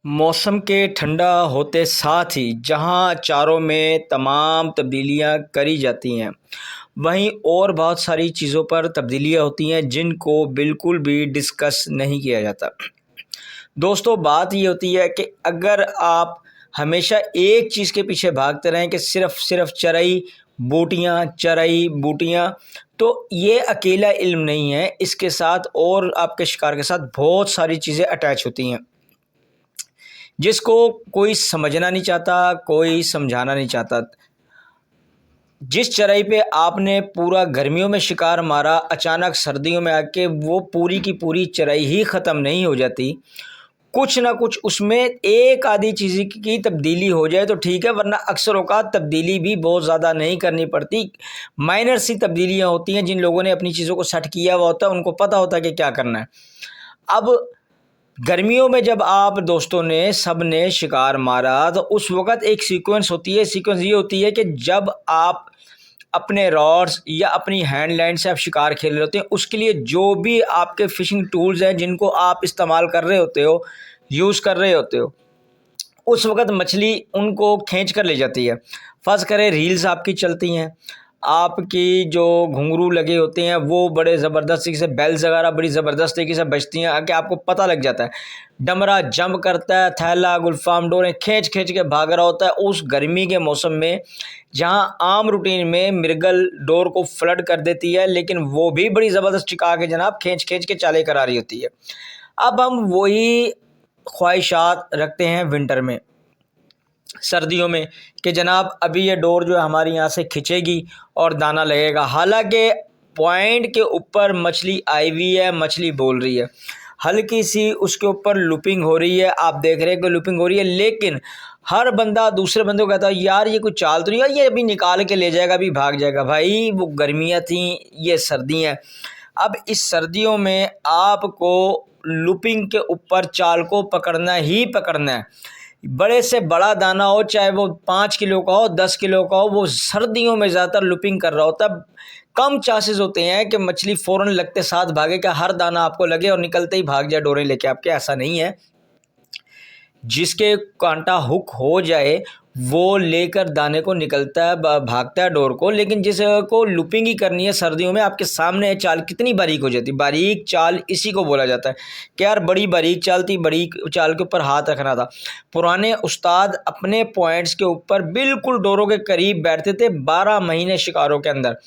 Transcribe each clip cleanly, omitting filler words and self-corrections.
मौसम के ठंडा होते साथ ही जहां चारों में तमाम तब्दीलियां करी जाती हैं, वहीं और बहुत सारी चीज़ों पर तब्दीलियां होती हैं जिनको बिल्कुल भी डिस्कस नहीं किया जाता। दोस्तों, बात ये होती है कि अगर आप हमेशा एक चीज़ के पीछे भागते रहें कि सिर्फ चराई बूटियाँ, तो ये अकेला इल्म नहीं है, इसके साथ और आपके शिकार के साथ बहुत सारी चीज़ें अटैच होती हैं जिसको कोई समझना नहीं चाहता, कोई समझाना नहीं चाहता। जिस चराई पे आपने पूरा गर्मियों में शिकार मारा, अचानक सर्दियों में आके वो पूरी की पूरी चराई ही ख़त्म नहीं हो जाती। कुछ ना कुछ उसमें एक आधी चीज़ की तब्दीली हो जाए तो ठीक है, वरना अक्सर औक़ात तब्दीली भी बहुत ज़्यादा नहीं करनी पड़ती। माइनर सी तब्दीलियाँ होती हैं। जिन लोगों ने अपनी चीज़ों को सेट किया हुआ होता है उनको पता होता है कि क्या करना है। अब गर्मियों में जब आप दोस्तों ने सब ने शिकार मारा तो उस वक़्त एक सीक्वेंस होती है। सीक्वेंस ये होती है कि जब आप अपने रॉड्स या अपनी हैंड लाइन से आप शिकार खेल रहे होते हैं, उसके लिए जो भी आपके फ़िशिंग टूल्स हैं जिनको आप इस्तेमाल कर रहे होते हो, यूज़ कर रहे होते हो, उस वक़्त मछली उनको खींच कर ले जाती है। फ़र्ज़ करें रील्स आपकी चलती हैं, आपकी जो घुंघरू लगे होते हैं वो बड़े ज़बरदस्ती से, बेल्स वगैरह बड़ी ज़बरदस्त तरीके से बजती हैं कि आपको पता लग जाता है। डमरा जंप करता है, थैला गुलफाम डोरें खींच खींच के भाग रहा होता है। उस गर्मी के मौसम में जहाँ आम रूटीन में मृगल डोर को फ्लड कर देती है, लेकिन वो भी बड़ी ज़बरदस्त टिका के जनाब खींच खींच के चालें करा रही होती है। अब हम वही ख्वाहिशात रखते हैं विंटर में, सर्दियों में, कि जनाब अभी ये डोर जो है हमारी यहाँ से खिंचेगी और दाना लगेगा। हालांकि पॉइंट के ऊपर मछली आई हुई है, मछली बोल रही है, हल्की सी उसके ऊपर लूपिंग हो रही है, आप देख रहे हैं कि लूपिंग हो रही है, लेकिन हर बंदा दूसरे बंदे को कहता है यार ये कोई चाल तो नहीं है, ये अभी निकाल के ले जाएगा, अभी भाग जाएगा। भाई वो गर्मियाँ थीं, ये सर्दी हैं। अब इस सर्दियों में आपको लूपिंग के ऊपर चाल को पकड़ना ही पकड़ना है। बड़े से बड़ा दाना हो, चाहे वो 5 किलो का हो, 10 किलो का हो, वो सर्दियों में ज़्यादातर लूपिंग कर रहा होता है। कम चांसेस होते हैं कि मछली फ़ौरन लगते साथ भागे, कि हर दाना आपको लगे और निकलते ही भाग जाए डोरे लेके आपके, ऐसा नहीं है। जिसके कांटा हुक हो जाए वो लेकर दाने को निकलता है, भागता है डोर को। लेकिन जिसको लूपिंग ही करनी है सर्दियों में, आपके सामने है चाल कितनी बारीक हो जाती है। बारीक चाल इसी को बोला जाता है कि यार बड़ी बारीक चाल थी, बड़ी चाल के ऊपर हाथ रखना था। पुराने उस्ताद अपने पॉइंट्स के ऊपर बिल्कुल डोरों के करीब बैठते थे 12 महीने शिकारों के अंदर।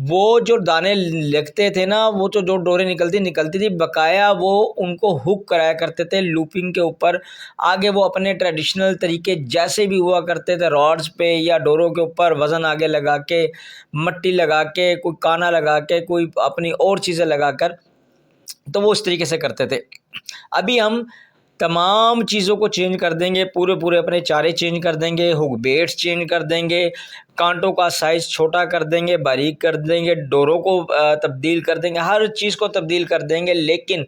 वो जो दाने लगते थे ना, वो तो जो डोरें निकलती थी बकाया वो उनको हुक कराया करते थे लूपिंग के ऊपर। आगे वो अपने ट्रेडिशनल तरीके जैसे भी हुआ करते थे, रॉड्स पे या डोरों के ऊपर वज़न आगे लगा के, मट्टी लगा के, कोई काना लगा के, कोई अपनी और चीज़ें लगा कर, तो वो इस तरीके से करते थे। अभी हम तमाम चीज़ों को चेंज कर देंगे, पूरे अपने चारे चेंज कर देंगे, हुक बेट्स चेंज कर देंगे, कांटों का साइज़ छोटा कर देंगे, बारीक कर देंगे, डोरों को तब्दील कर देंगे, हर चीज़ को तब्दील कर देंगे। लेकिन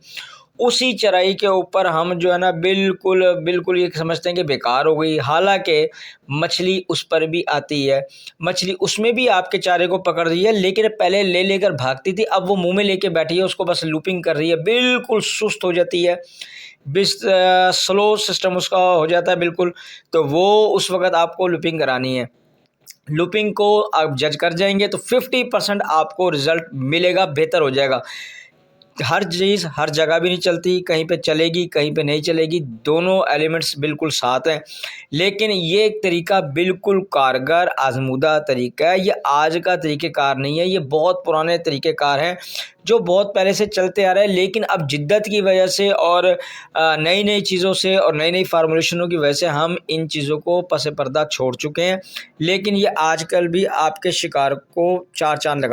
उसी चराई के ऊपर हम जो है ना बिल्कुल ये समझते हैं कि बेकार हो गई। हालांकि मछली उस पर भी आती है, मछली उसमें भी आपके चारे को पकड़ रही है, लेकिन पहले ले लेकर भागती थी, अब वो मुंह में लेके बैठी है, उसको बस लूपिंग कर रही है, बिल्कुल सुस्त हो जाती है, स्लो सिस्टम उसका हो जाता है बिल्कुल। तो वो उस वक़्त आपको लूपिंग करानी है। लूपिंग को आप जज कर जाएंगे तो 50% आपको रिज़ल्ट मिलेगा, बेहतर हो जाएगा। हर चीज़ हर जगह भी नहीं चलती, कहीं पे चलेगी कहीं पे नहीं चलेगी, दोनों एलिमेंट्स बिल्कुल साथ हैं। लेकिन ये एक तरीका बिल्कुल कारगर आजमूदा तरीका है, ये आज का तरीक़ेकार नहीं है, ये बहुत पुराने तरीक़ेकार हैं जो बहुत पहले से चलते आ रहे हैं। लेकिन अब जिद्दत की वजह से और नई नई चीज़ों से और नई नई फार्मूलेशनों की वजह से हम इन चीज़ों को पस पर्दा छोड़ चुके हैं। लेकिन ये आजकल भी आपके शिकार को चार चांद लगा